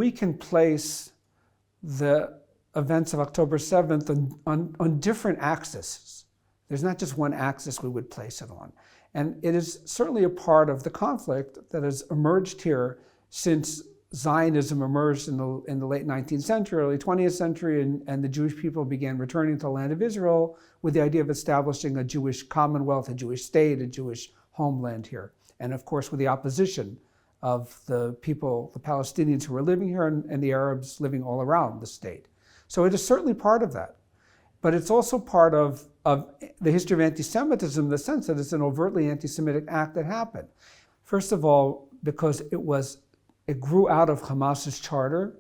we can place the events of October 7th on different axes. There's not just one axis we would place it on. And it is certainly a part of the conflict that has emerged here since Zionism emerged in the late 19th century, early 20th century, and the Jewish people began returning to the land of Israel with the idea of establishing a Jewish commonwealth, a Jewish state, a Jewish homeland here. And of course, with the opposition of the people, the Palestinians who were living here and the Arabs living all around the state. So it is certainly part of that. But it's also part of the history of anti-Semitism in the sense that it's an overtly anti-Semitic act that happened. First of all, because it grew out of Hamas's charter.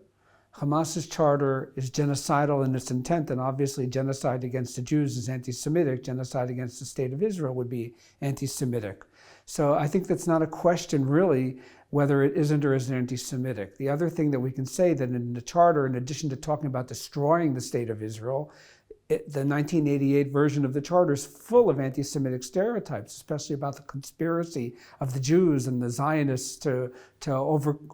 Hamas's charter is genocidal in its intent, and obviously genocide against the Jews is anti-Semitic. Genocide against the state of Israel would be anti-Semitic. So I think that's not a question really whether it isn't or isn't anti-Semitic. The other thing that we can say that in the charter, in addition to talking about destroying the state of Israel, the 1988 version of the charter is full of anti-Semitic stereotypes, especially about the conspiracy of the Jews and the Zionists to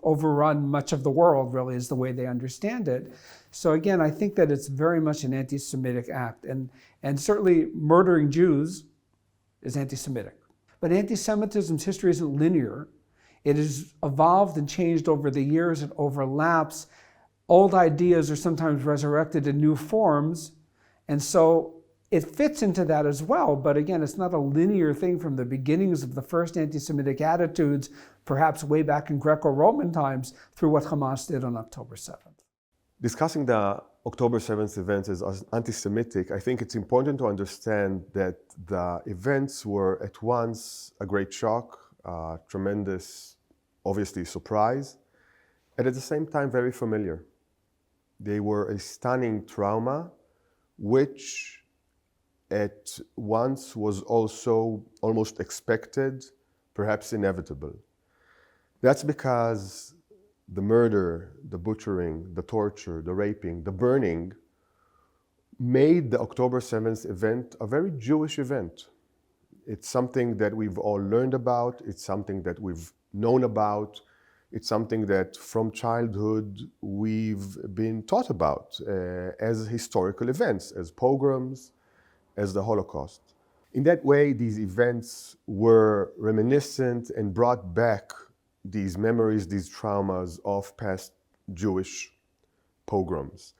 overrun much of the world, really, is the way they understand it. So again, I think that it's very much an anti-Semitic act. And certainly murdering Jews is anti-Semitic. But anti-Semitism's history isn't linear. It has evolved and changed over the years. It overlaps. Old ideas are sometimes resurrected in new forms. And so it fits into that as well. But again, it's not a linear thing from the beginnings of the first anti-Semitic attitudes, perhaps way back in Greco-Roman times, through what Hamas did on October 7th. Discussing the October 7th events as anti-Semitic, I think it's important to understand that the events were at once a great shock, a tremendous, obviously, surprise, and at the same time very familiar. They were a stunning trauma, which at once was also almost expected, perhaps inevitable. That's because the murder, the butchering, the torture, the raping, the burning made the October 7th event a very Jewish event. It's something that we've all learned about, it's something that we've known about, it's something that from childhood we've been taught about as historical events, as pogroms, as the Holocaust. In that way, these events were reminiscent and brought back these memories, these traumas of past Jewish pogroms.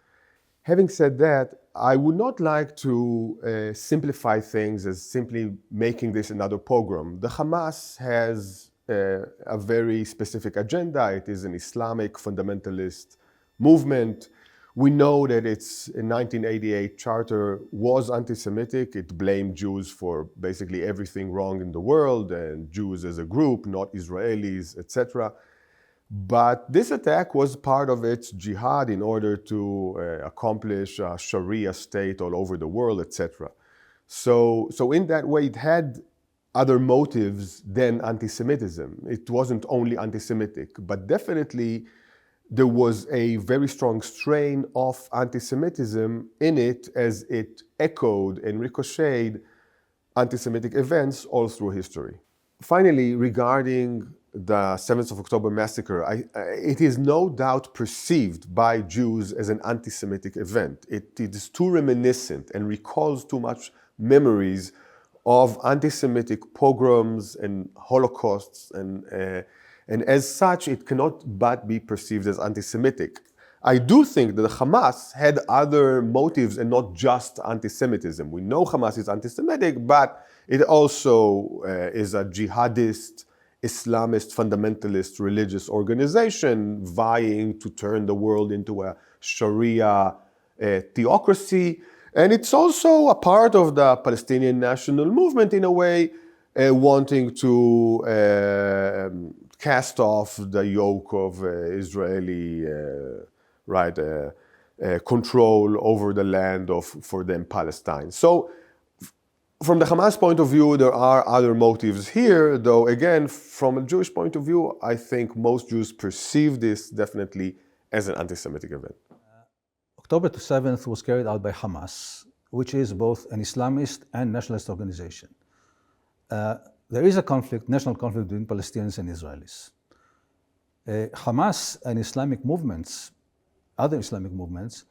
Having said that, I would not like to simplify things as simply making this another pogrom. The Hamas has a very specific agenda. It is an Islamic fundamentalist movement. We know that its 1988 charter was anti-Semitic. It blamed Jews for basically everything wrong in the world, and Jews as a group, not Israelis, etc. But this attack was part of its jihad in order to accomplish a Sharia state all over the world, etc. So in that way, it had other motives than anti-Semitism. It wasn't only anti-Semitic, but definitely there was a very strong strain of anti-Semitism in it as it echoed and ricocheted anti-Semitic events all through history. Finally, regarding the 7th of October massacre, it is no doubt perceived by Jews as an anti-Semitic event. It is too reminiscent and recalls too much memories of anti-Semitic pogroms and holocausts, and as such, it cannot but be perceived as anti-Semitic. I do think that the Hamas had other motives and not just anti-Semitism. We know Hamas is anti-Semitic, but it also is a jihadist, Islamist, fundamentalist religious organization vying to turn the world into a Sharia theocracy. And it's also a part of the Palestinian national movement in a way, wanting to cast off the yoke of Israeli control over the land of, for them, Palestine. So from the Hamas point of view, there are other motives here, though again, from a Jewish point of view, I think most Jews perceive this definitely as an anti-Semitic event. October 7th was carried out by Hamas, which is both an Islamist and nationalist organization. There is a conflict, national conflict between Palestinians and Israelis. Hamas and Islamic movements, other Islamic movements,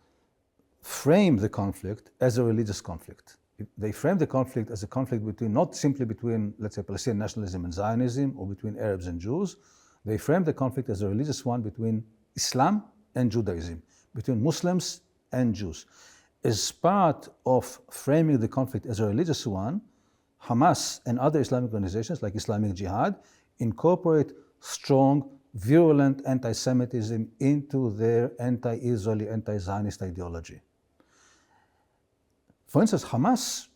frame the conflict as a religious conflict. They frame the conflict as a conflict between, not simply between, let's say, Palestinian nationalism and Zionism or between Arabs and Jews. They frame the conflict as a religious one between Islam and Judaism, between Muslims and Jews. As part of framing the conflict as a religious one, Hamas and other Islamic organizations like Islamic Jihad incorporate strong, virulent anti-Semitism into their anti-Israeli, anti-Zionist ideology. For instance, Hamas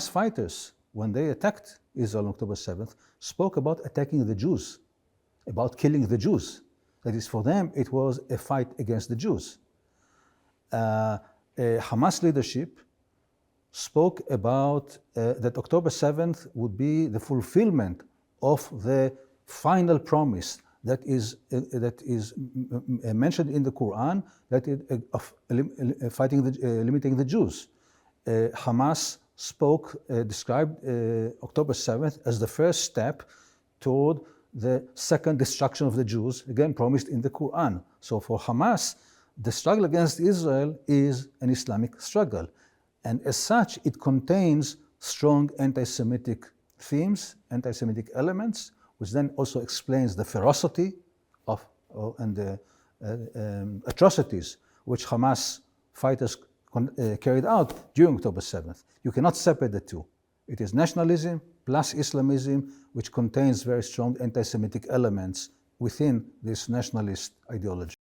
fighters, when they attacked Israel on October 7th, spoke about attacking the Jews, about killing the Jews. That is, for them, it was a fight against the Jews. Hamas leadership spoke about that October 7th would be the fulfillment of the final promise that is mentioned in the Quran, that of limiting the Jews. Hamas described October 7th as the first step toward the second destruction of the Jews, again promised in the Quran. So for Hamas, the struggle against Israel is an Islamic struggle. And as such, it contains strong anti-Semitic themes, anti-Semitic elements, which then also explains the ferocity and the atrocities which Hamas fighters carried out during October 7th. You cannot separate the two. It is nationalism plus Islamism, which contains very strong anti-Semitic elements within this nationalist ideology.